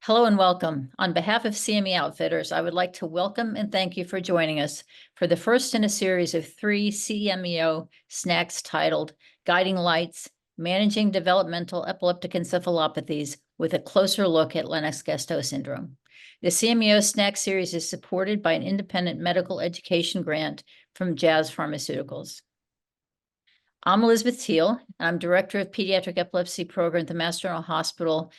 Hello and welcome. On behalf of CME Outfitters, I would like to welcome and thank you for joining us for the first in a series of 3 CMEO snacks titled Guiding Lights, Managing Developmental Epileptic Encephalopathies with a Closer Look at Lennox-Gastaut Syndrome. The CMEO snack series is supported by an independent medical education grant from Jazz Pharmaceuticals. I'm Elizabeth Teal. I'm Director of Pediatric Epilepsy Program at the Mass General Hospital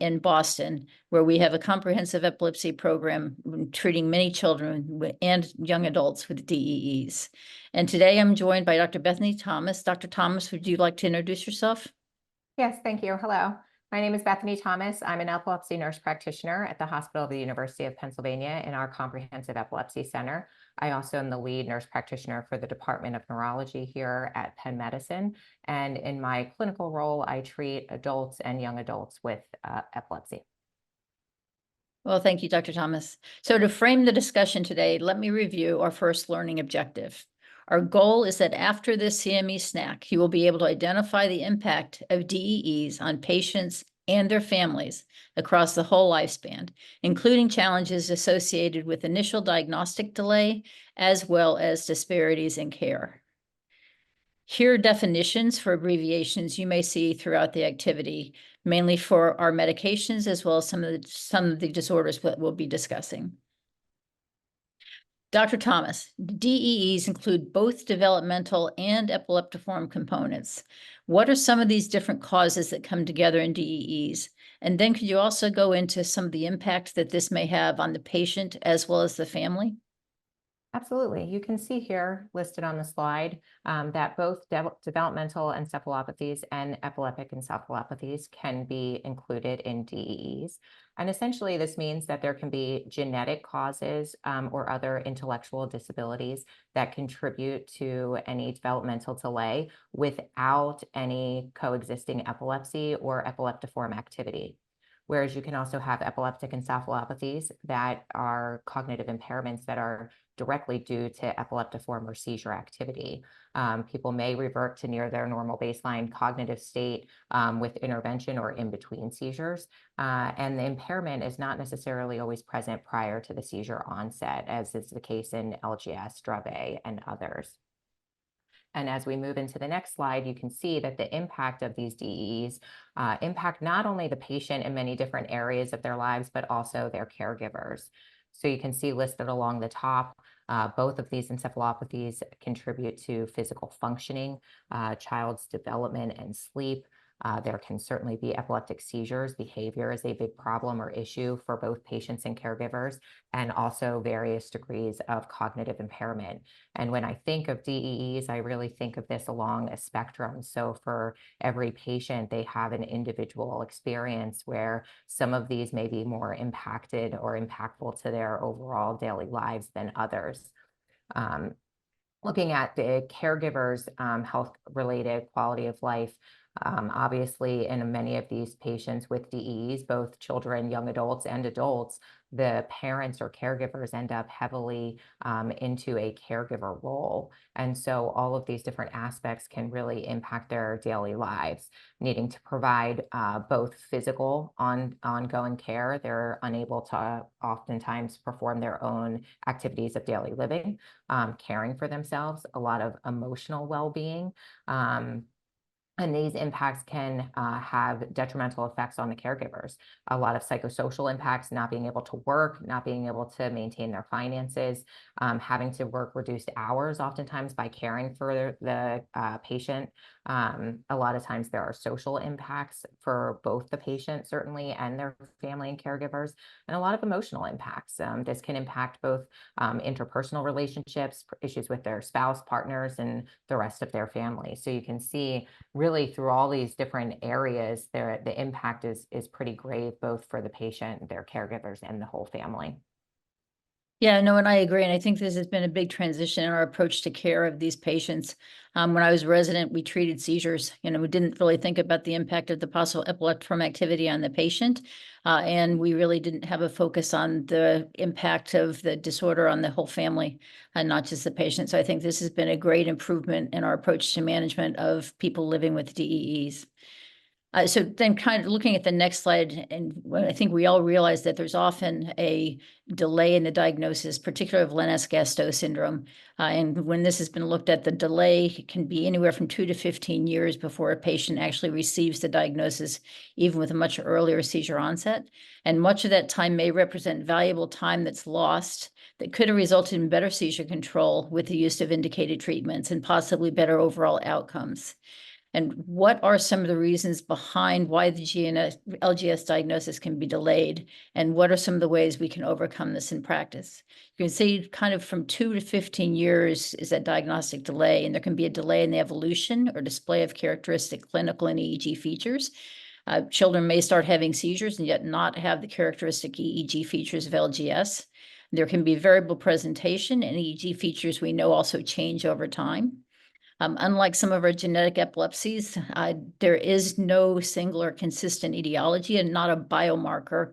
in Boston, where we have a comprehensive epilepsy program treating many children and young adults with DEEs. And today I'm joined by Dr. Bethany Thomas. Dr. Thomas, would you like to introduce yourself? Yes, thank you. Hello. My name is Bethany Thomas. I'm an epilepsy nurse practitioner at the Hospital of the University of Pennsylvania in our Comprehensive Epilepsy Center. I also am the lead nurse practitioner for the Department of Neurology here at Penn Medicine. And in my clinical role, I treat adults and young adults with epilepsy. Well, thank you, Dr. Thomas. So to frame the discussion today, let me review our first learning objective. Our goal is that after this CME snack, you will be able to identify the impact of DEEs on patients and their families across the whole lifespan, including challenges associated with initial diagnostic delay, as well as disparities in care. Here are definitions for abbreviations you may see throughout the activity, mainly for our medications, as well as some of the disorders that we'll be discussing. Dr. Thomas, DEEs include both developmental and epileptiform components. What are some of these different causes that come together in DEEs? And then could you also go into some of the impact that this may have on the patient as well as the family? Absolutely. You can see here listed on the slide that both developmental encephalopathies and epileptic encephalopathies can be included in DEEs. And essentially, this means that there can be genetic causes or other intellectual disabilities that contribute to any developmental delay without any coexisting epilepsy or epileptiform activity. Whereas you can also have epileptic encephalopathies that are cognitive impairments that are directly due to epileptiform or seizure activity. People may revert to near their normal baseline cognitive state with intervention or in between seizures. And the impairment is not necessarily always present prior to the seizure onset, as is the case in LGS, Dravet, and others. And as we move into the next slide, you can see that the impact of these DEEs impact not only the patient in many different areas of their lives, but also their caregivers. So you can see listed along the top, both of these encephalopathies contribute to physical functioning, child's development and sleep. There can certainly be epileptic seizures. Behavior is a big problem or issue for both patients and caregivers, and also various degrees of cognitive impairment. And when I think of DEEs, I really think of this along a spectrum. So for every patient, they have an individual experience where some of these may be more impacted or impactful to their overall daily lives than others. Looking at the caregivers' health-related quality of life, obviously, in many of these patients with DEEs, both children, young adults, and adults, the parents or caregivers end up heavily into a caregiver role. And so all of these different aspects can really impact their daily lives, needing to provide both physical ongoing care. They're unable to oftentimes perform their own activities of daily living, caring for themselves, a lot of emotional well-being. And these impacts can have detrimental effects on the caregivers. A lot of psychosocial impacts, not being able to work, not being able to maintain their finances, having to work reduced hours, oftentimes by caring for the patient. A lot of times there are social impacts for both the patient, certainly, and their family and caregivers, and a lot of emotional impacts. This can impact both interpersonal relationships, issues with their spouse, partners, and the rest of their family. So you can see really through all these different areas, the impact is pretty grave, both for the patient, their caregivers, and the whole family. Yeah, no, and I agree. And I think this has been a big transition in our approach to care of these patients. When I was a resident, we treated seizures. We didn't really think about the impact of the possible epileptiform activity on the patient. And we really didn't have a focus on the impact of the disorder on the whole family and not just the patient. So I think this has been a great improvement in our approach to management of people living with DEEs. So then kind of looking at the next slide, and I think we all realize that there's often a delay in the diagnosis, particularly of Lennox-Gastaut syndrome. And when this has been looked at, the delay can be anywhere from 2 to 15 years before a patient actually receives the diagnosis, even with a much earlier seizure onset. And much of that time may represent valuable time that's lost that could have resulted in better seizure control with the use of indicated treatments and possibly better overall outcomes. And what are some of the reasons behind why the LGS diagnosis can be delayed? And what are some of the ways we can overcome this in practice? You can see kind of from 2 to 15 years is that diagnostic delay, and there can be a delay in the evolution or display of characteristic clinical and EEG features. Children may start having seizures and yet not have the characteristic EEG features of LGS. There can be variable presentation, and EEG features we know also change over time. Unlike some of our genetic epilepsies, there is no single or consistent etiology and not a biomarker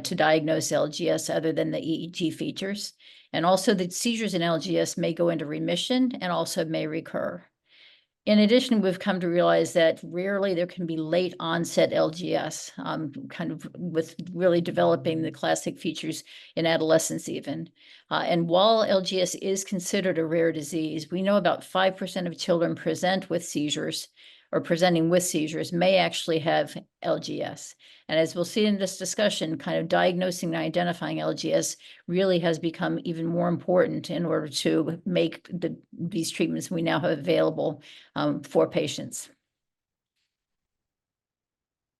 to diagnose LGS other than the EEG features. And also the seizures in LGS may go into remission and also may recur. In addition, we've come to realize that rarely there can be late onset LGS, kind of with really developing the classic features in adolescence even. And while LGS is considered a rare disease, we know about 5% of children present with seizures or presenting with seizures may actually have LGS. And as we'll see in this discussion, kind of diagnosing and identifying LGS really has become even more important in order to make these treatments we now have available for patients.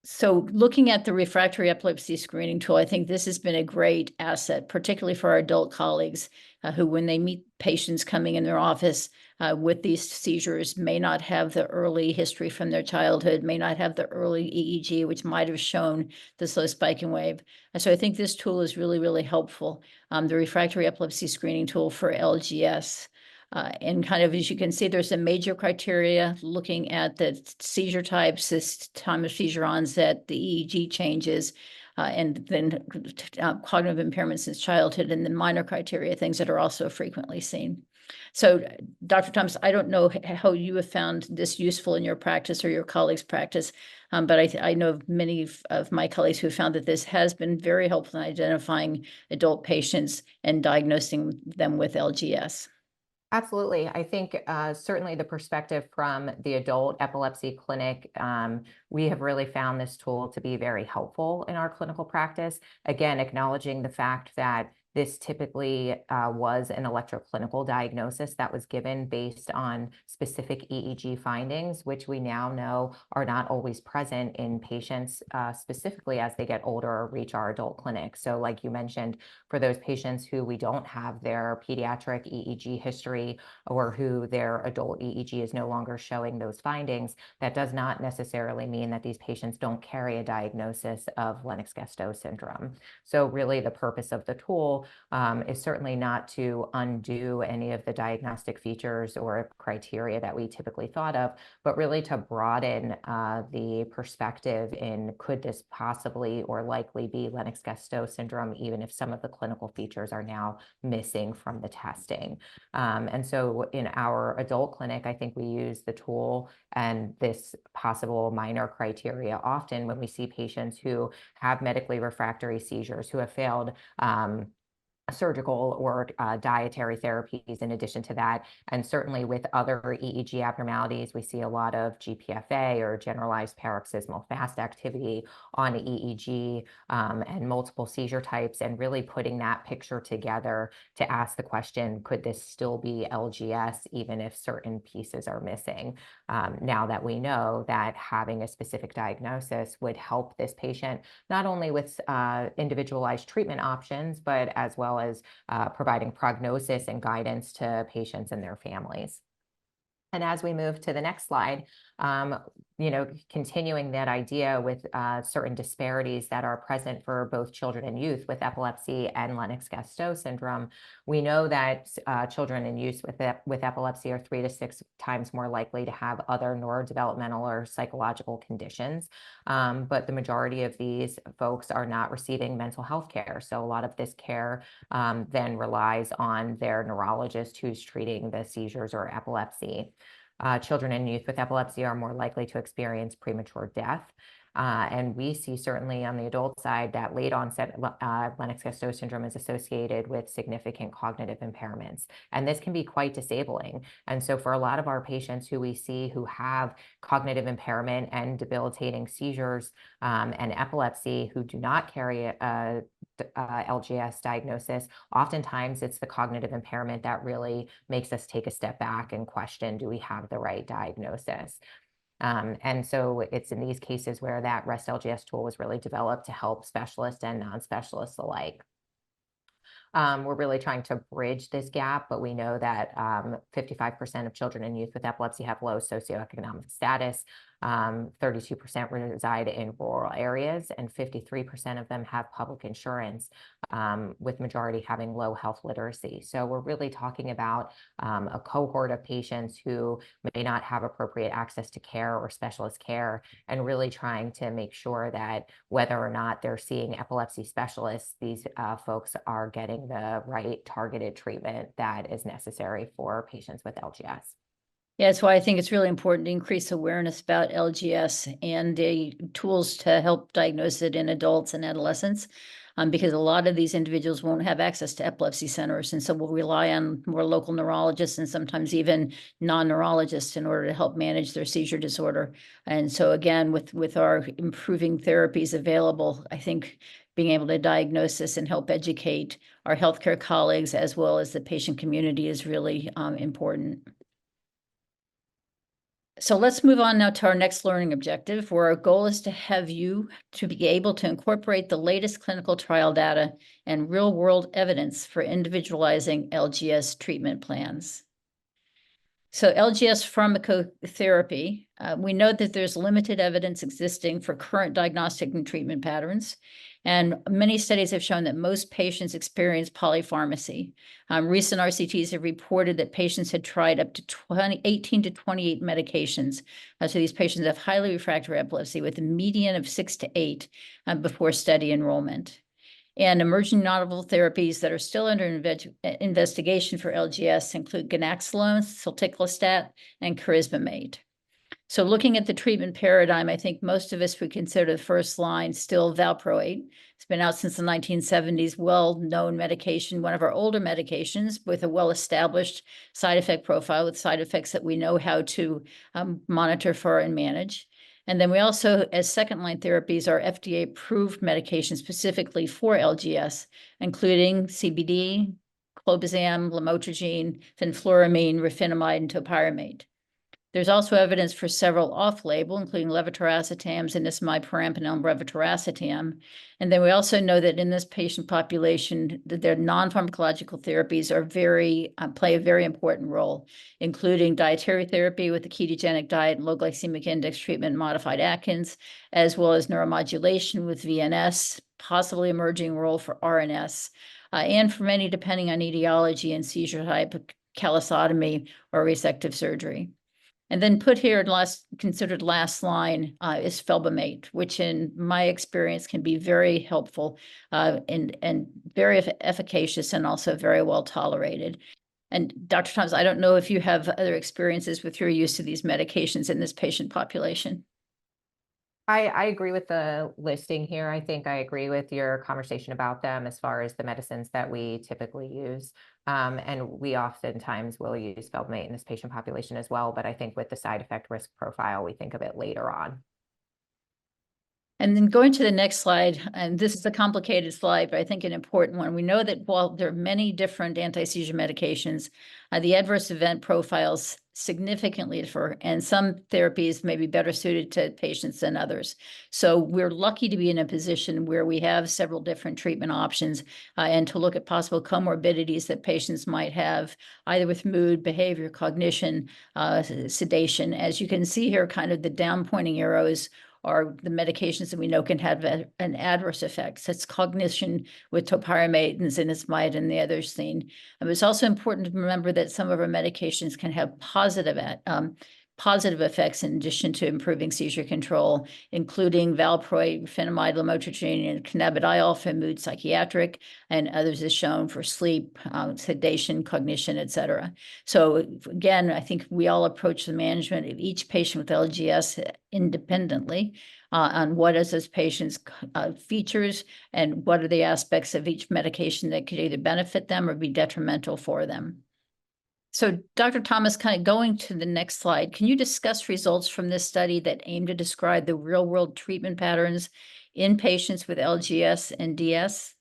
So looking at the refractory epilepsy screening tool, I think this has been a great asset, particularly for our adult colleagues who, when they meet patients coming in their office with these seizures, may not have the early history from their childhood, may not have the early EEG, which might have shown the slow spike and wave. So I think this tool is really, really helpful, the refractory epilepsy screening tool for LGS. And kind of, as you can see, there's a major criteria looking at the seizure types, this time of seizure onset, the EEG changes, and then cognitive impairment since childhood, and then minor criteria, things that are also frequently seen. So, Dr. Thomas, I don't know how you have found this useful in your practice or your colleagues' practice, but I know of many of my colleagues who found that this has been very helpful in identifying adult patients and diagnosing them with LGS. Absolutely. I think certainly the perspective from the adult epilepsy clinic, we have really found this tool to be very helpful in our clinical practice. Again, acknowledging the fact that this typically was an electroclinical diagnosis that was given based on specific EEG findings, which we now know are not always present in patients, specifically as they get older or reach our adult clinic. So like you mentioned, for those patients who we don't have their pediatric EEG history or who their adult EEG is no longer showing those findings, that does not necessarily mean that these patients don't carry a diagnosis of Lennox-Gastaut syndrome. So really the purpose of the tool is certainly not to undo any of the diagnostic features or criteria that we typically thought of, but really to broaden the perspective in could this possibly or likely be Lennox-Gastaut syndrome, even if some of the clinical features are now missing from the testing. And so in our adult clinic, I think we use the tool and this possible minor criteria often when we see patients who have medically refractory seizures, who have failed surgical or dietary therapies in addition to that. And certainly with other EEG abnormalities, we see a lot of GPFA or generalized paroxysmal fast activity on EEG and multiple seizure types, and really putting that picture together to ask the question, could this still be LGS even if certain pieces are missing? Now that we know that having a specific diagnosis would help this patient, not only with individualized treatment options, but as well as providing prognosis and guidance to patients and their families. And as we move to the next slide, continuing that idea with certain disparities that are present for both children and youth with epilepsy and Lennox-Gastaut syndrome, we know that children and youth with epilepsy are 3 to 6 times more likely to have other neurodevelopmental or psychological conditions. But the majority of these folks are not receiving mental health care. So a lot of this care then relies on their neurologist who's treating the seizures or epilepsy. Children and youth with epilepsy are more likely to experience premature death. And we see certainly on the adult side that late onset Lennox-Gastaut syndrome is associated with significant cognitive impairments. And this can be quite disabling. And so for a lot of our patients who we see who have cognitive impairment and debilitating seizures and epilepsy who do not carry a LGS diagnosis, oftentimes it's the cognitive impairment that really makes us take a step back and question, do we have the right diagnosis? And so it's in these cases where that REST LGS tool was really developed to help specialists and non-specialists alike. We're really trying to bridge this gap, but we know that 55% of children and youth with epilepsy have low socioeconomic status. 32% reside in rural areas, and 53% of them have public insurance, with majority having low health literacy. So we're really talking about a cohort of patients who may not have appropriate access to care or specialist care, and really trying to make sure that whether or not they're seeing epilepsy specialists, these folks are getting the right targeted treatment that is necessary for patients with LGS. Yeah, that's why I think it's really important to increase awareness about LGS and the tools to help diagnose it in adults and adolescents, because a lot of these individuals won't have access to epilepsy centers. And so we'll rely on more local neurologists and sometimes even non-neurologists in order to help manage their seizure disorder. And so again, with our improving therapies available, I think being able to diagnose this and help educate our healthcare colleagues as well as the patient community is really important. So let's move on now to our next learning objective, where our goal is to have you to be able to incorporate the latest clinical trial data and real-world evidence for individualizing LGS treatment plans. So LGS pharmacotherapy, we know that there's limited evidence existing for current diagnostic and treatment patterns. And many studies have shown that most patients experience polypharmacy. Recent RCTs have reported that patients had tried up to 18 to 28 medications. So these patients have highly refractory epilepsy with a median of 6 to 8 before study enrollment. And emerging novel therapies that are still under investigation for LGS include ganaxolone, soticlestat, and charismate. So looking at the treatment paradigm, I think most of us would consider the first line still valproate. It's been out since the 1970s, well-known medication, one of our older medications with a well-established side effect profile with side effects that we know how to monitor for and manage. And then we also, as second-line therapies, are FDA-approved medications specifically for LGS, including CBD, clobazam, lamotrigine, fenfluramine, rufinamide, and topiramate. There's also evidence for several off-label, including levetiracetam, zonisamide, perampanel, and brevitiracetam. And then we also know that in this patient population, that their non-pharmacological therapies are play a very important role, including dietary therapy with the ketogenic diet and low glycemic index treatment, modified Atkins, as well as neuromodulation with VNS, possibly emerging role for RNS, and for many, depending on etiology and seizure type, callosotomy or resective surgery. And then put here, considered last line is felbamate, which in my experience can be very helpful and very efficacious and also very well tolerated. And Dr. Thomas, I don't know if you have other experiences with your use of these medications in this patient population. I agree with the listing here. I think I agree with your conversation about them as far as the medicines that we typically use. And we oftentimes will use felbamate in this patient population as well. But I think with the side effect risk profile, we think of it later on. And then going to the next slide, and this is a complicated slide, but I think an important one. We know that while there are many different anti-seizure medications, the adverse event profiles significantly differ, and some therapies may be better suited to patients than others. So we're lucky to be in a position where we have several different treatment options and to look at possible comorbidities that patients might have, either with mood, behavior, cognition, sedation. As you can see here, kind of the down pointing arrows are the medications that we know can have an adverse effect. So it's cognition with topiramate and zonisamide and the others seen. And it's also important to remember that some of our medications can have positive effects in addition to improving seizure control, including valproate, rufinamide, lamotrigine, and cannabidiol for mood psychiatric, and others as shown for sleep, sedation, cognition, et cetera. So again, I think we all approach the management of each patient with LGS independently. on what is this patient's features and what are the aspects of each medication that could either benefit them or be detrimental for them. So Dr. Thomas, kind of going to the next slide, can you discuss results from this study that aim to describe the real-world treatment patterns in patients with LGS and DS?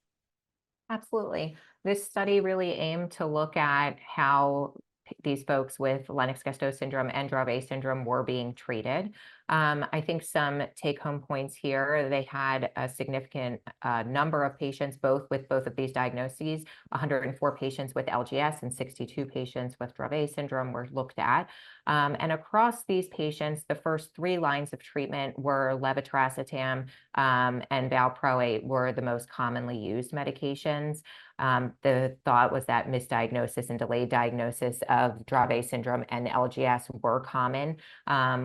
Absolutely. This study really aimed to look at how these folks with Lennox-Gastaut syndrome and Dravet syndrome were being treated. I think some take-home points here, they had a significant number of patients, both of these diagnoses. 104 patients with LGS and 62 patients with Dravet syndrome were looked at. And across these patients, the first 3 lines of treatment were levetiracetam and valproate were the most commonly used medications. The thought was that misdiagnosis and delayed diagnosis of Dravet syndrome and LGS were common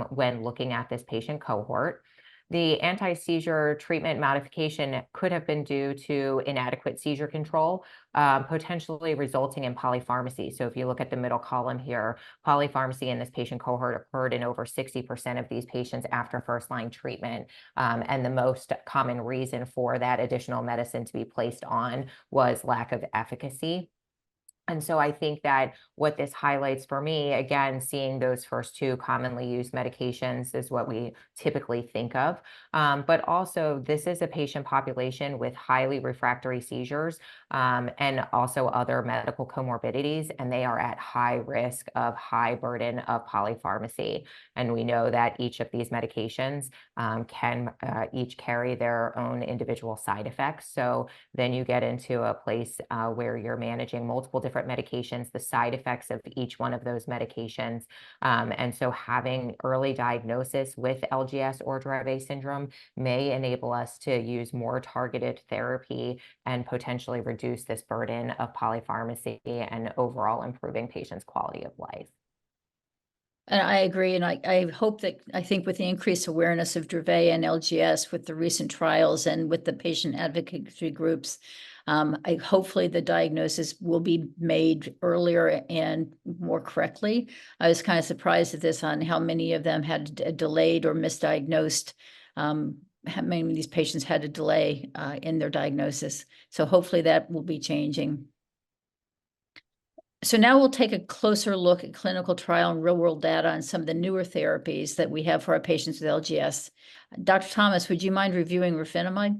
when looking at this patient cohort. The anti-seizure treatment modification could have been due to inadequate seizure control, potentially resulting in polypharmacy. So if you look at the middle column here, polypharmacy in this patient cohort occurred in over 60% of these patients after first-line treatment. And the most common reason for that additional medicine to be placed on was lack of efficacy. And so I think that what this highlights for me, again, seeing those first 2 commonly used medications is what we typically think of. But also, this is a patient population with highly refractory seizures and also other medical comorbidities, and they are at high risk of high burden of polypharmacy. And we know that each of these medications can each carry their own individual side effects. So then you get into a place where you're managing multiple different medications, the side effects of each one of those medications. And so having early diagnosis with LGS or Dravet syndrome may enable us to use more targeted therapy and potentially reduce this burden of polypharmacy and overall improving patients' quality of life. And I agree, and I hope that, I think with the increased awareness of Dravet and LGS with the recent trials and with the patient advocacy groups, hopefully the diagnosis will be made earlier and more correctly. I was kind of surprised at this on how many of them had a delayed or misdiagnosed. How many of these patients had a delay in their diagnosis. So hopefully that will be changing. So now we'll take a closer look at clinical trial and real-world data on some of the newer therapies that we have for our patients with LGS. Dr. Thomas, would you mind reviewing rufinamide?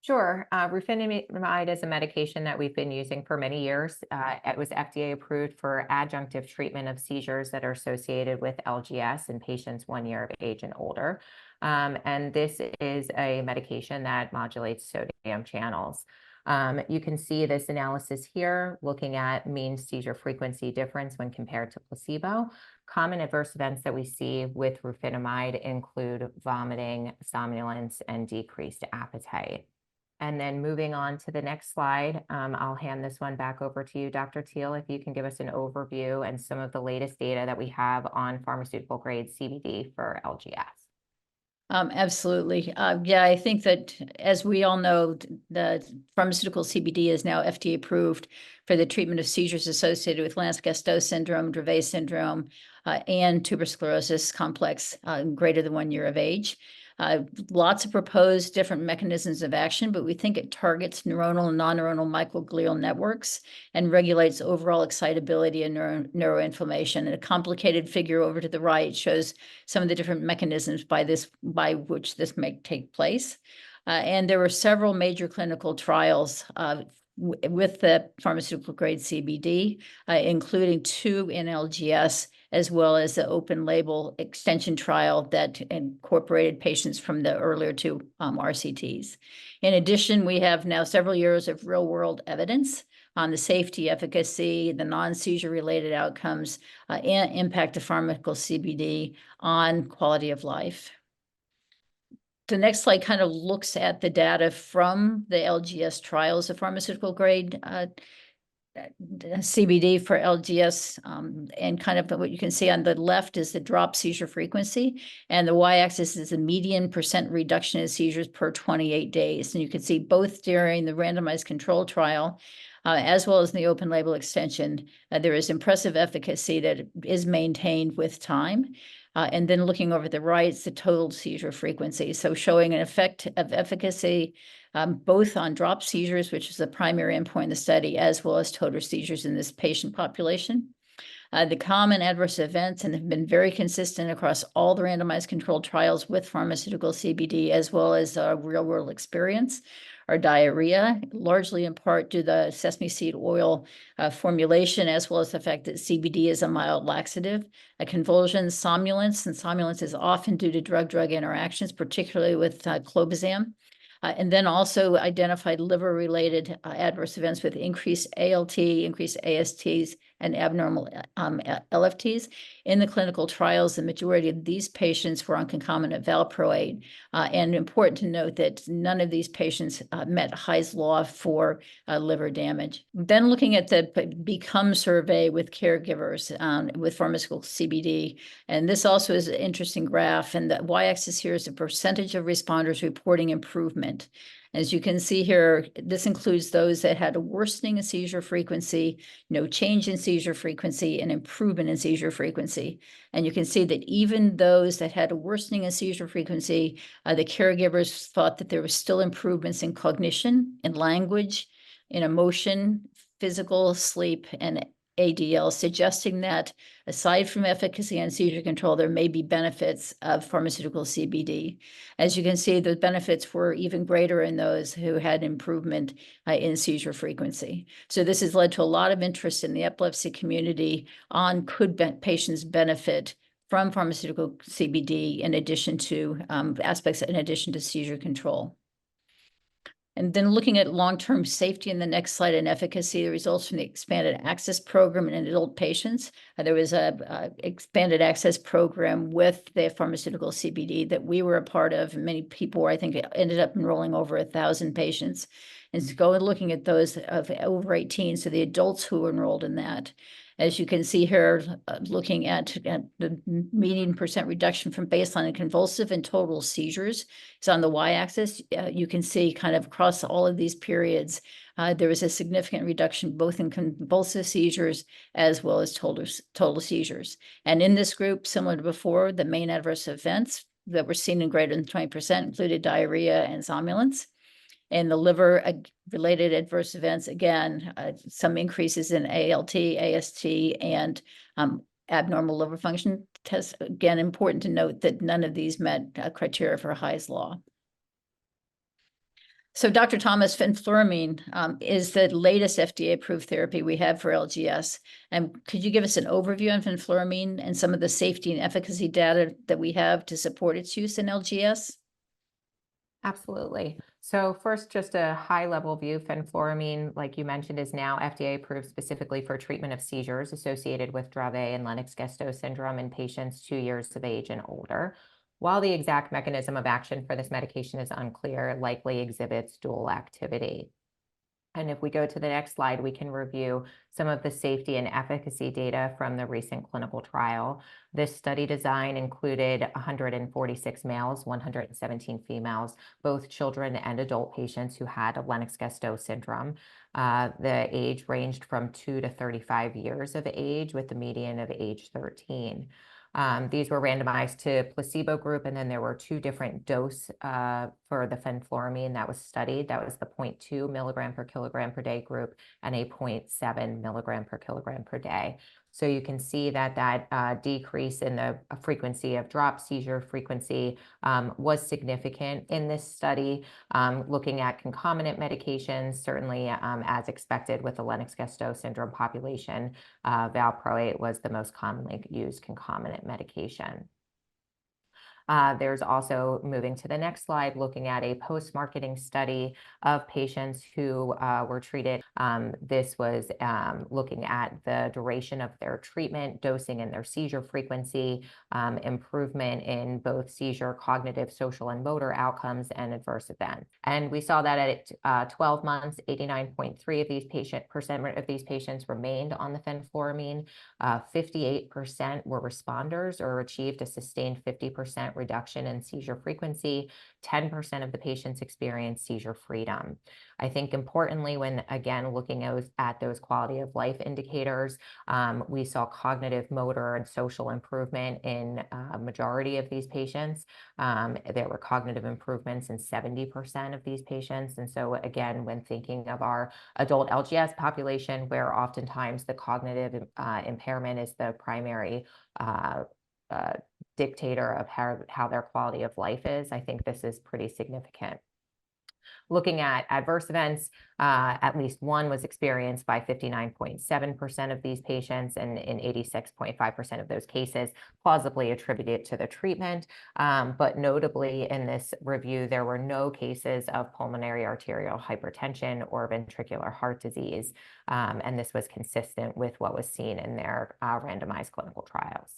Sure. Rufinamide is a medication that we've been using for many years. It was FDA approved for adjunctive treatment of seizures that are associated with LGS in patients 1 year of age and older. And this is a medication that modulates sodium channels. You can see this analysis here, looking at mean seizure frequency difference when compared to placebo. Common adverse events that we see with rufinamide include vomiting, somnolence, and decreased appetite. And then moving on to the next slide, I'll hand this one back over to you, Dr. Teal, if you can give us an overview and some of the latest data that we have on pharmaceutical grade CBD for LGS. Absolutely. Yeah, I think that as we all know, the pharmaceutical CBD is now FDA approved for the treatment of seizures associated with Lennox-Gastaut syndrome, Dravet syndrome, and tuberous sclerosis complex greater than 1 year of age. Lots of proposed different mechanisms of action, but we think it targets neuronal and non-neuronal microglial networks and regulates overall excitability and neuroinflammation. And a complicated figure over to the right shows some of the different mechanisms by which this may take place. And there were several major clinical trials with the pharmaceutical grade CBD, including 2 in LGS, as well as the open label extension trial that incorporated patients from the earlier 2 RCTs. In addition, we have now several years of real world evidence on the safety, efficacy, the non-seizure related outcomes, and impact of pharmaceutical CBD on quality of life. The next slide kind of looks at the data from the LGS trials of pharmaceutical grade CBD for LGS, and kind of what you can see on the left is the drop seizure frequency, and the y-axis is the median % reduction in seizures per 28 days. And you can see both during the randomized control trial, as well as in the open label extension, there is impressive efficacy that is maintained with time. And then looking over the right, it's the total seizure frequency. So showing an effect of efficacy both on drop seizures, which is the primary endpoint in the study, as well as total seizures in this patient population. The common adverse events, and have been very consistent across all the randomized controlled trials with pharmaceutical CBD, as well as real world experience, are diarrhea, largely in part due to the sesame seed oil formulation, as well as the fact that CBD is a mild laxative, convulsions, somnolence, and somnolence is often due to drug-drug interactions, particularly with clobazam. And then also identified liver-related adverse events with increased ALT, increased ASTs, and abnormal LFTs. In the clinical trials, the majority of these patients were on concomitant valproate. And important to note that none of these patients met Hy's law for liver damage. Then looking at the Become survey with caregivers with pharmaceutical CBD. And this also is an interesting graph. And the y-axis here is the percentage of responders reporting improvement. As you can see here, this includes those that had a worsening in seizure frequency, no change in seizure frequency, and improvement in seizure frequency. And you can see that even those that had a worsening in seizure frequency, the caregivers thought that there was still improvements in cognition, in language, in emotion, physical, sleep, and ADL, suggesting that aside from efficacy and seizure control, there may be benefits of pharmaceutical CBD. As you can see, the benefits were even greater in those who had improvement in seizure frequency. So this has led to a lot of interest in the epilepsy community on could patients benefit from pharmaceutical CBD in addition to aspects in addition to seizure control. And then looking at long-term safety in the next slide and efficacy, the results from the expanded access program in adult patients. There was a expanded access program with the pharmaceutical CBD that we were a part of. Many people, I think, ended up enrolling over 1,000 patients. And looking at those of over 18, so the adults who enrolled in that. As you can see here, looking at the median percent reduction from baseline in convulsive and total seizures. So on the y-axis, you can see kind of across all of these periods, there was a significant reduction both in convulsive seizures as well as total seizures. And in this group, similar to before, the main adverse events that were seen in greater than 20% included diarrhea and somnolence. And the liver-related adverse events, again, some increases in ALT, AST, and abnormal liver function tests. Again, important to note that none of these met criteria for Hy's law. So Dr. Thomas, fenfluramine is the latest FDA-approved therapy we have for LGS. And could you give us an overview on fenfluramine and some of the safety and efficacy data that we have to support its use in LGS? Absolutely. So first, just a high-level view, fenfluramine, like you mentioned, is now FDA approved specifically for treatment of seizures associated with Dravet and Lennox-Gastaut syndrome in patients 2 years of age and older. While the exact mechanism of action for this medication is unclear, it likely exhibits dual activity. And if we go to the next slide, we can review some of the safety and efficacy data from the recent clinical trial. This study design included 146 males, 117 females, both children and adult patients who had Lennox-Gastaut syndrome. The age ranged from 2 to 35 years of age with the median of age 13. These were randomized to placebo group, and then there were 2 different doses for the fenfluramine that was studied. That was the 0.2 milligram per kilogram per day group and a 0.7 milligram per kilogram per day. So you can see that decrease in the frequency of drop seizure frequency was significant in this study. Looking at concomitant medications, certainly as expected with the Lennox-Gastaut syndrome population, valproate was the most commonly used concomitant medication. There's also, moving to the next slide, looking at a post-marketing study of patients who were treated. This was looking at the duration of their treatment, dosing, and their seizure frequency, improvement in both seizure, cognitive, social, and motor outcomes, and adverse events. And we saw that at 12 months, 89.3% of these patients remained on the fenfluramine. 58% were responders or achieved a sustained 50% 20% reduction in seizure frequency. 10% of the patients experienced seizure freedom. I think importantly, when again looking at those quality of life indicators, we saw cognitive, motor, and social improvement in a majority of these patients. There were cognitive improvements in 70% of these patients. And so again, when thinking of our adult LGS population, where oftentimes the cognitive impairment is the primary dictator of how their quality of life is, I think this is pretty significant. Looking at adverse events, at least one was experienced by 59.7% of these patients, and in 86.5% of those cases, plausibly attributed to the treatment. But notably in this review, there were no cases of pulmonary arterial hypertension or ventricular heart disease. And this was consistent with what was seen in their randomized clinical trials.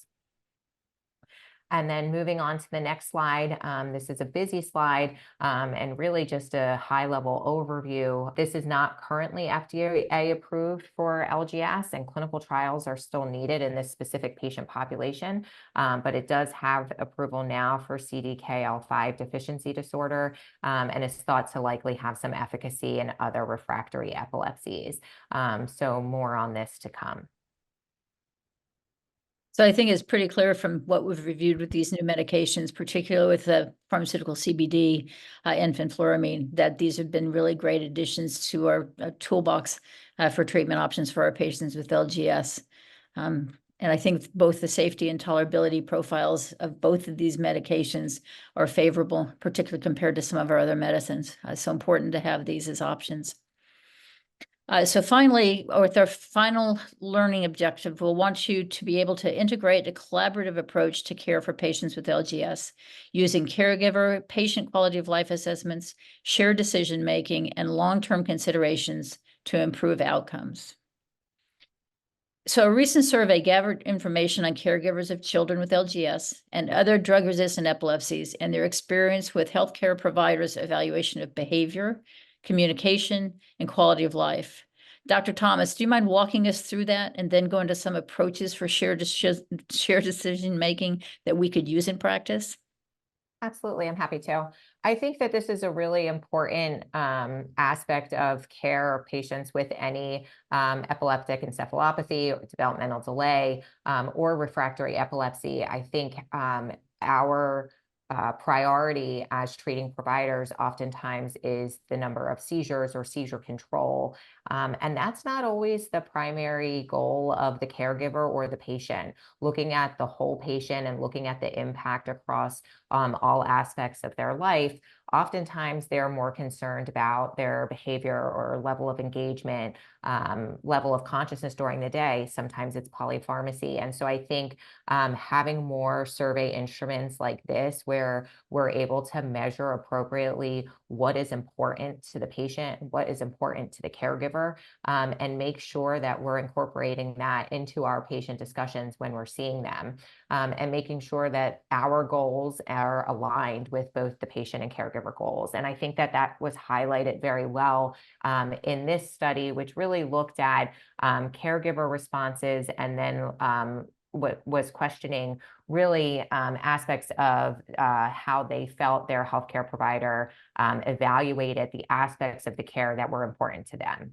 And then moving on to the next slide, this is a busy slide and really just a high-level overview. This is not currently FDA approved for LGS, and clinical trials are still needed in this specific patient population, but it does have approval now for CDKL5 deficiency disorder and is thought to likely have some efficacy in other refractory epilepsies. So more on this to come. So I think it's pretty clear from what we've reviewed with these new medications, particularly with the pharmaceutical CBD and fenfluramine, that these have been really great additions to our toolbox for treatment options for our patients with LGS. And I think both the safety and tolerability profiles of both of these medications are favorable, particularly compared to some of our other medicines. So important to have these as options. So finally, with our final learning objective, we'll want you to be able to integrate a collaborative approach to care for patients with LGS using caregiver, patient quality of life assessments, shared decision-making, and long-term considerations to improve outcomes. So a recent survey gathered information on caregivers of children with LGS and other drug-resistant epilepsies and their experience with healthcare providers' evaluation of behavior, communication, and quality of life. Dr. Thomas, do you mind walking us through that and then go into some approaches for shared decision-making that we could use in practice? Absolutely, I'm happy to. I think that this is a really important aspect of care of patients with any epileptic encephalopathy, or developmental delay, or refractory epilepsy. I think our priority as treating providers oftentimes is the number of seizures or seizure control. And that's not always the primary goal of the caregiver or the patient. Looking at the whole patient and looking at the impact across all aspects of their life, oftentimes they're more concerned about their behavior or level of engagement, level of consciousness during the day. Sometimes it's polypharmacy. And so I think having more survey instruments like this, where we're able to measure appropriately what is important to the patient, what is important to the caregiver, and make sure that we're incorporating that into our patient discussions when we're seeing them, and making sure that our goals are aligned with both the patient and caregiver goals. And I think that that was highlighted very well in this study, which really looked at caregiver responses and then what was questioning really aspects of how they felt their healthcare provider evaluated the aspects of the care that were important to them.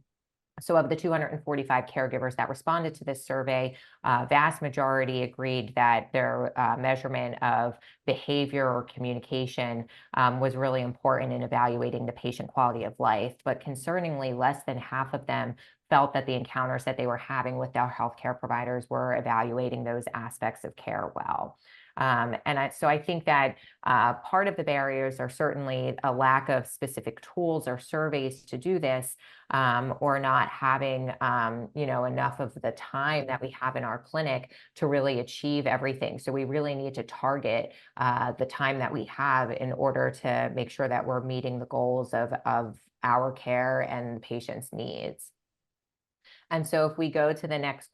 So of the 245 caregivers that responded to this survey, vast majority agreed that their measurement of behavior or communication was really important in evaluating the patient quality of life. But concerningly, less than half of them felt that the encounters that they were having with their healthcare providers were evaluating those aspects of care well. So I think that part of the barriers are certainly a lack of specific tools or surveys to do this, or not having enough of the time that we have in our clinic to really achieve everything. So we really need to target the time that we have in order to make sure that we're meeting the goals of our care and the patient's needs. And so if we go to the next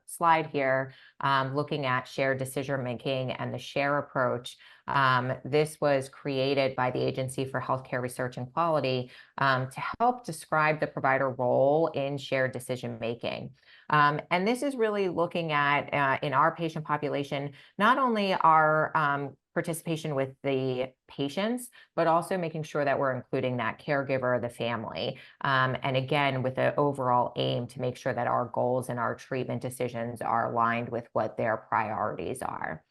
slide here, looking at shared decision-making and the share approach, This was created by the Agency for Healthcare Research and Quality to help describe the provider role in shared decision-making. And this is really looking at, in our patient population, not only our participation with the patients, but also making sure that we're including that caregiver, the family. And again, with the overall aim to make sure that our goals and our treatment decisions are aligned with what their priorities are.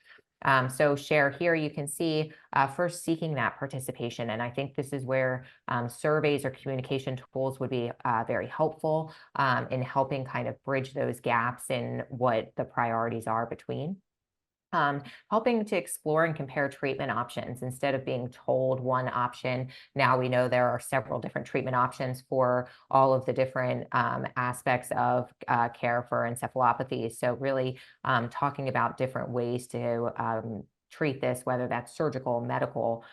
So share here, you can see first seeking that participation. And I think this is where surveys or communication tools would be very helpful in helping kind of bridge those gaps in what the priorities are between. Helping to explore and compare treatment options instead of being told one option. Now we know there are several different treatment options for all of the different aspects of care for encephalopathies. So really talking about different ways to treat this, whether that's surgical, medical,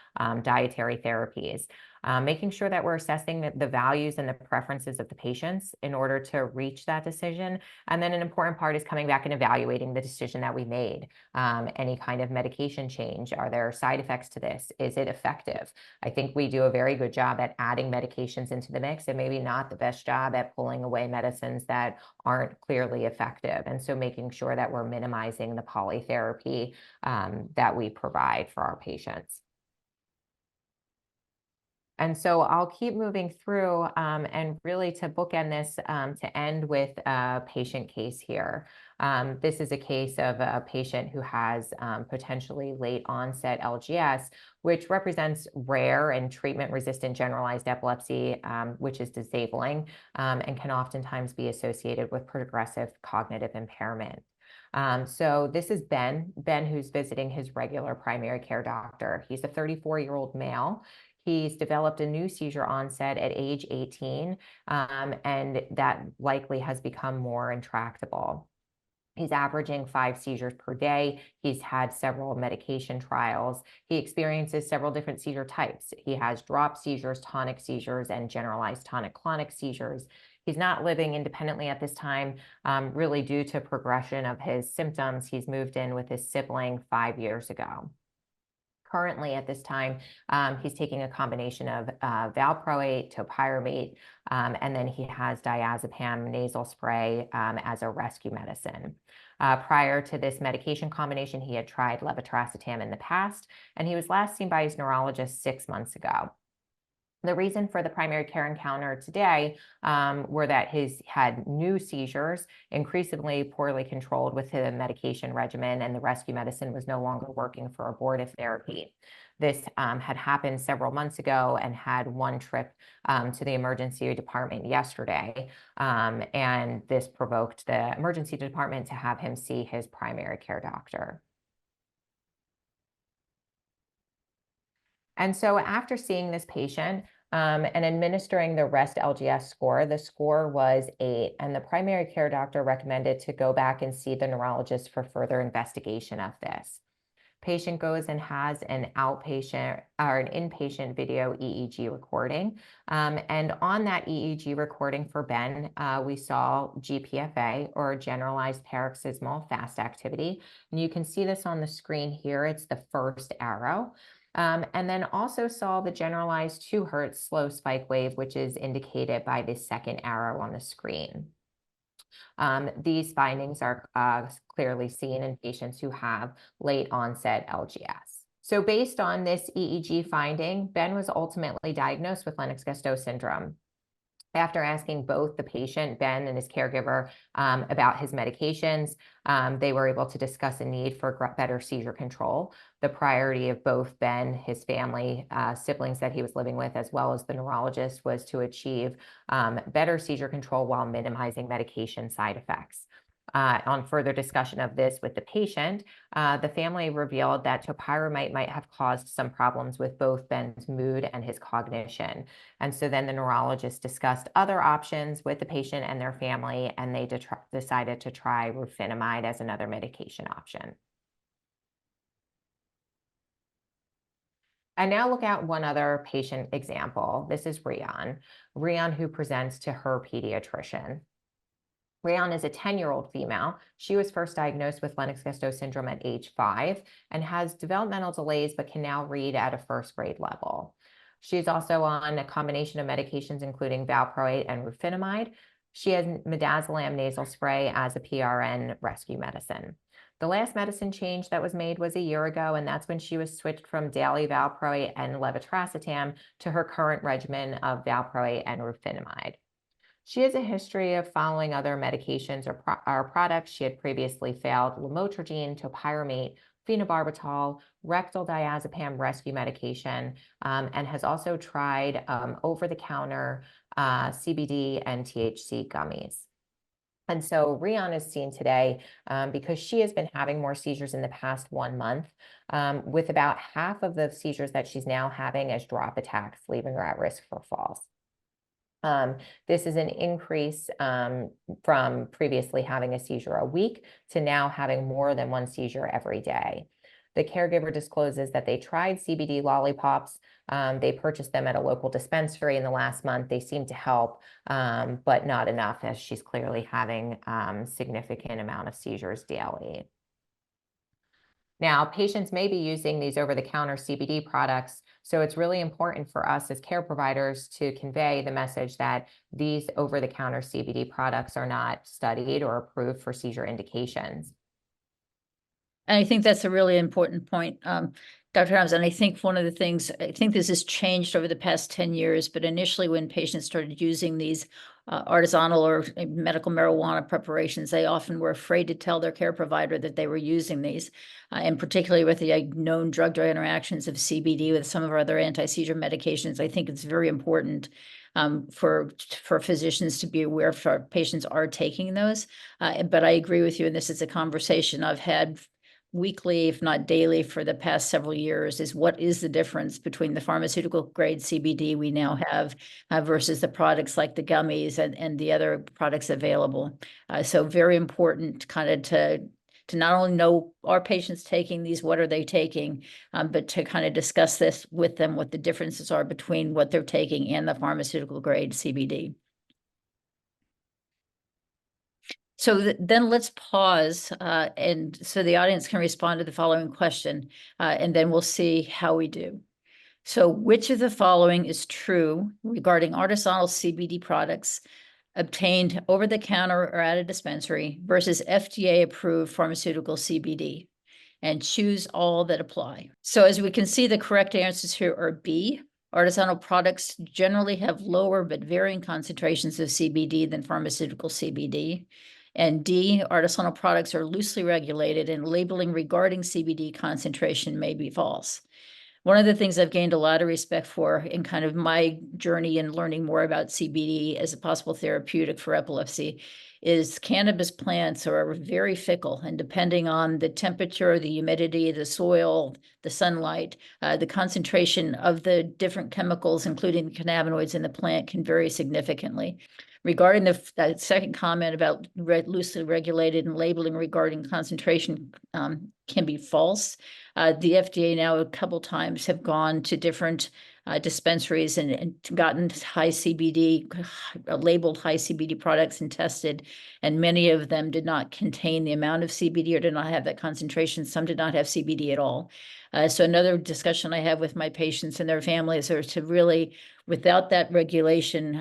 dietary therapies. Making sure that we're assessing the values and the preferences of the patients in order to reach that decision. And then an important part is coming back and evaluating the decision that we made. Any kind of medication change? Are there side effects to this? Is it effective? I think we do a very good job at adding medications into the mix and maybe not the best job at pulling away medicines that aren't clearly effective. And so making sure that we're minimizing the polytherapy that we provide for our patients. And so I'll keep moving through and really to bookend this to end with a patient case here. This is a case of a patient who has potentially late onset LGS, which represents rare and treatment-resistant generalized epilepsy, which is disabling and can oftentimes be associated with progressive cognitive impairment. So this is Ben, who's visiting his regular primary care doctor. He's a 34-year-old male. He's developed a new seizure onset at age 18, and that likely has become more intractable. He's averaging 5 seizures per day. He's had several medication trials. He experiences several different seizure types. He has drop seizures, tonic seizures, and generalized tonic-clonic seizures. He's not living independently at this time, really due to progression of his symptoms. He's moved in with his sibling 5 years ago. Currently, at this time, he's taking a combination of valproate, topiramate, and then he has diazepam nasal spray as a rescue medicine. Prior to this medication combination, he had tried levetiracetam in the past, and he was last seen by his neurologist 6 months ago. The reason for the primary care encounter today were that he's had new seizures, increasingly poorly controlled with the medication regimen, and the rescue medicine was no longer working for abortive therapy. This had happened several months ago and had one trip to the emergency department yesterday. And this provoked the emergency department to have him see his primary care doctor. And so after seeing this patient and administering the REST LGS score, the score was 8, and the primary care doctor recommended to go back and see the neurologist for further investigation of this. Patient goes and has an outpatient or an inpatient video EEG recording. And on that EEG recording for Ben, we saw GPFA, or generalized paroxysmal fast activity. And you can see this on the screen here. It's the first arrow. And then also saw the generalized 2 Hz slow spike wave, which is indicated by the second arrow on the screen. These findings are clearly seen in patients who have late onset LGS. So based on this EEG finding, Ben was ultimately diagnosed with Lennox-Gastaut syndrome. After asking both the patient, Ben, and his caregiver about his medications, they were able to discuss a need for better seizure control. The priority of both Ben, his family, siblings that he was living with, as well as the neurologist, was to achieve better seizure control while minimizing medication side effects. On further discussion of this with the patient, the family revealed that topiramate might have caused some problems with both Ben's mood and his cognition. And so then the neurologist discussed other options with the patient and their family, and they decided to try rufinamide as another medication option. And now look at one other patient example. This is Rian, who presents to her pediatrician. Rayon is a 10-year-old female. She was first diagnosed with Lennox-Gastaut Syndrome at age 5 and has developmental delays, but can now read at a first grade level. She's also on a combination of medications, including valproate and rufinamide. She has midazolam nasal spray as a PRN rescue medicine. The last medicine change that was made was a year ago, and that's when she was switched from daily valproate and levetiracetam to her current regimen of valproate and rufinamide. She has a history of following other medications or products. She had previously failed lamotrigine, topiramate, phenobarbital, rectal diazepam rescue medication, and has also tried over-the-counter CBD and THC gummies. And so Rian is seen today because she has been having more seizures in the past 1 month, with about half of the seizures that she's now having as drop attacks, leaving her at risk for falls. This is an increase from previously having a seizure a week to now having more than 1 seizure every day. The caregiver discloses that they tried CBD lollipops. They purchased them at a local dispensary in the last month. They seem to help, but not enough, as she's clearly having significant amount of seizures daily. Now, patients may be using these over-the-counter CBD products, so it's really important for us as care providers to convey the message that these over-the-counter CBD products are not studied or approved for seizure indications. And I think that's a really important point, Dr. Adams. And I think one of the things, I think this has changed over the past 10 years, but initially when patients started using these artisanal or medical marijuana preparations, they often were afraid to tell their care provider that they were using these, and particularly with the known drug-drug interactions of CBD with some of our other anti-seizure medications. I think it's very important for physicians to be aware if our patients are taking those. But I agree with you, and this is a conversation I've had weekly, if not daily, for the past several years, is what is the difference between the pharmaceutical grade CBD we now have versus the products like the gummies and the other products available. So very important kind of to not only know are patients taking these, what are they taking, but to kind of discuss this with them, what the differences are between what they're taking and the pharmaceutical grade CBD. So then let's pause, and so the audience can respond to the following question, and then we'll see how we do. So which of the following is true regarding artisanal CBD products obtained over the counter or at a dispensary versus FDA-approved pharmaceutical CBD? And choose all that apply. So as we can see, the correct answers here are B. Artisanal products generally have lower but varying concentrations of CBD than pharmaceutical CBD. And D, artisanal products are loosely regulated and labeling regarding CBD concentration may be false. One of the things I've gained a lot of respect for in kind of my journey in learning more about CBD as a possible therapeutic for epilepsy is cannabis plants are very fickle, and depending on the temperature, the humidity, the soil, the sunlight, the concentration of the different chemicals, including cannabinoids in the plant, can vary significantly. Regarding the second comment about loosely regulated and labeling regarding concentration can be false. The FDA now a couple times have gone to different dispensaries and gotten high CBD, labeled high CBD products and tested, and many of them did not contain the amount of CBD or did not have that concentration. Some did not have CBD at all. So another discussion I have with my patients and their families are to really, without that regulation,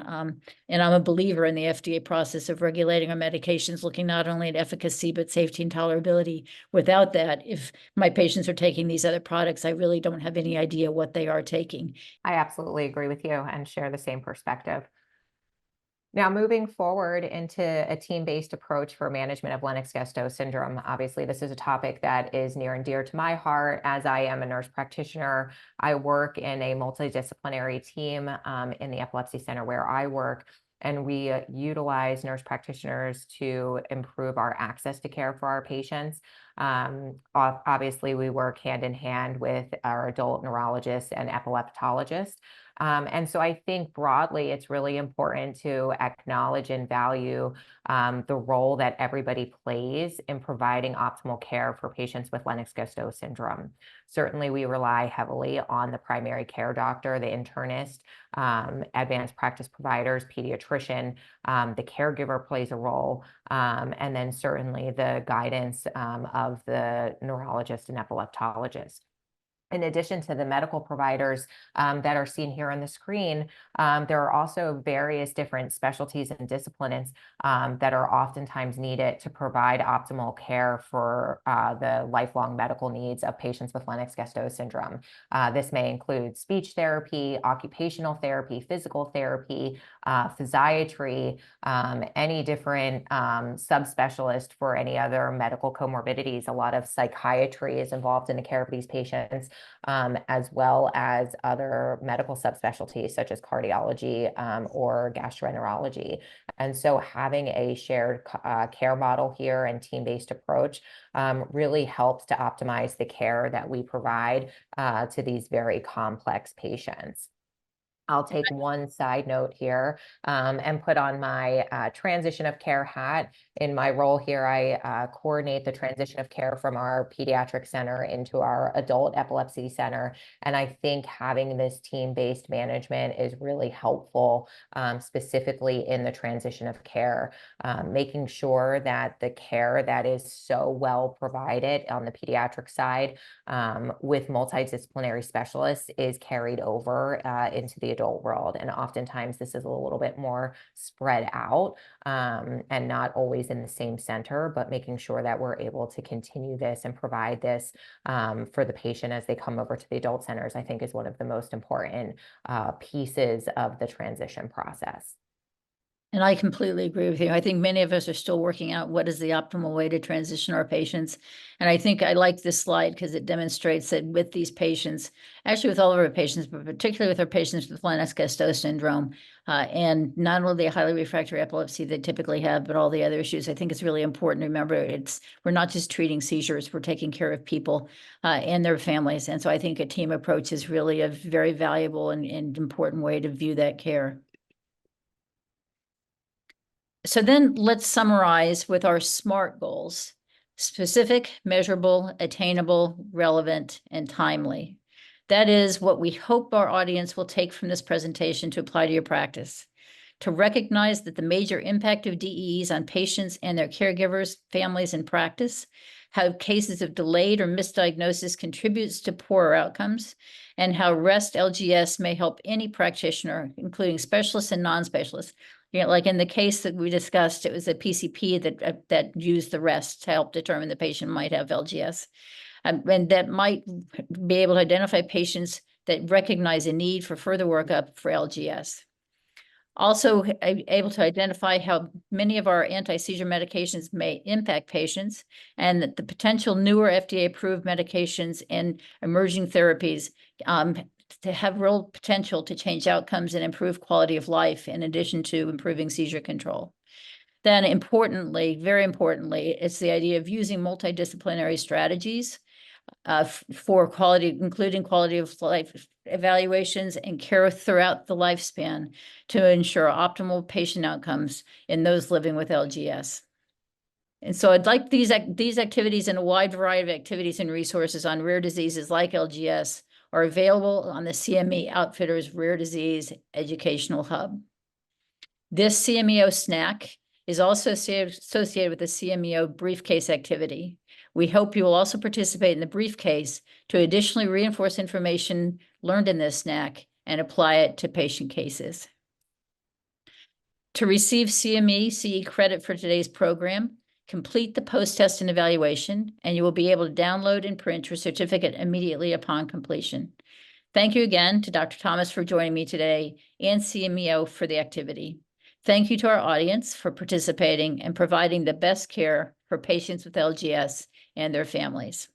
and I'm a believer in the FDA process of regulating our medications, looking not only at efficacy, but safety and tolerability. Without that, if my patients are taking these other products, I really don't have any idea what they are taking. I absolutely agree with you and share the same perspective. Now, moving forward into a team-based approach for management of Lennox-Gastaut syndrome. Obviously, this is a topic that is near and dear to my heart. As I am a nurse practitioner, I work in a multidisciplinary team in the epilepsy center where I work, and we utilize nurse practitioners to improve our access to care for our patients. Obviously, we work hand in hand with our adult neurologists and epileptologists. And so I think broadly, it's really important to acknowledge and value the role that everybody plays in providing optimal care for patients with Lennox-Gastaut syndrome. Certainly, we rely heavily on the primary care doctor, the internist, advanced practice providers, pediatrician, the caregiver plays a role, and then certainly the guidance of the neurologist and epileptologist. In addition to the medical providers that are seen here on the screen, there are also various different specialties and disciplines that are oftentimes needed to provide optimal care for the lifelong medical needs of patients with Lennox-Gastaut syndrome. This may include speech therapy, occupational therapy, physical therapy, physiatry, any different subspecialist for any other medical comorbidities. A lot of psychiatry is involved in the care of these patients, as well as other medical subspecialties such as cardiology or gastroenterology. And so having a shared care model here and team-based approach really helps to optimize the care that we provide to these very complex patients. I'll take one side note here and put on my transition of care hat. In my role here, I coordinate the transition of care from our pediatric center into our adult epilepsy center. And I think having this team-based management is really helpful, specifically in the transition of care, making sure that the care that is so well provided on the pediatric side with multidisciplinary specialists is carried over into the adult world. And oftentimes this is a little bit more spread out and not always in the same center, but making sure that we're able to continue this and provide this for the patient as they come over to the adult centers, I think is one of the most important pieces of the transition process. And I completely agree with you. I think many of us are still working out what is the optimal way to transition our patients. And I think I like this slide because it demonstrates that with these patients, actually with all of our patients, but particularly with our patients with Lennox-Gastaut syndrome, and not only the highly refractory epilepsy they typically have, but all the other issues, I think it's really important to remember we're not just treating seizures, we're taking care of people and their families. And so I think a team approach is really a very valuable and important way to view that care. So then let's summarize with our SMART goals: specific, measurable, attainable, relevant, and timely. That is what we hope our audience will take from this presentation to apply to your practice. To recognize that the major impact of DEEs on patients and their caregivers, families, and practice, how cases of delayed or misdiagnosis contributes to poorer outcomes, and how REST LGS may help any practitioner, including specialists and non-specialists. You know, like in the case that we discussed, it was a PCP that used the REST to help determine the patient might have LGS. And that might be able to identify patients that recognize a need for further workup for LGS. Also able to identify how many of our anti-seizure medications may impact patients, and that the potential newer FDA-approved medications and emerging therapies to have real potential to change outcomes and improve quality of life, in addition to improving seizure control. Then importantly, very importantly, it's the idea of using multidisciplinary strategies for quality, including quality of life evaluations and care throughout the lifespan to ensure optimal patient outcomes in those living with LGS. And so I'd like these activities and a wide variety of activities and resources on rare diseases like LGS are available on the CME Outfitters Rare Disease Educational Hub. This CMEO snack is also associated with the CMEO briefcase activity. We hope you will also participate in the briefcase to additionally reinforce information learned in this snack and apply it to patient cases. To receive CME CE credit for today's program, complete the post-test and evaluation, and you will be able to download and print your certificate immediately upon completion. Thank you again to Dr. Thomas for joining me today and CMEO for the activity. Thank you to our audience for participating and providing the best care for patients with LGS and their families.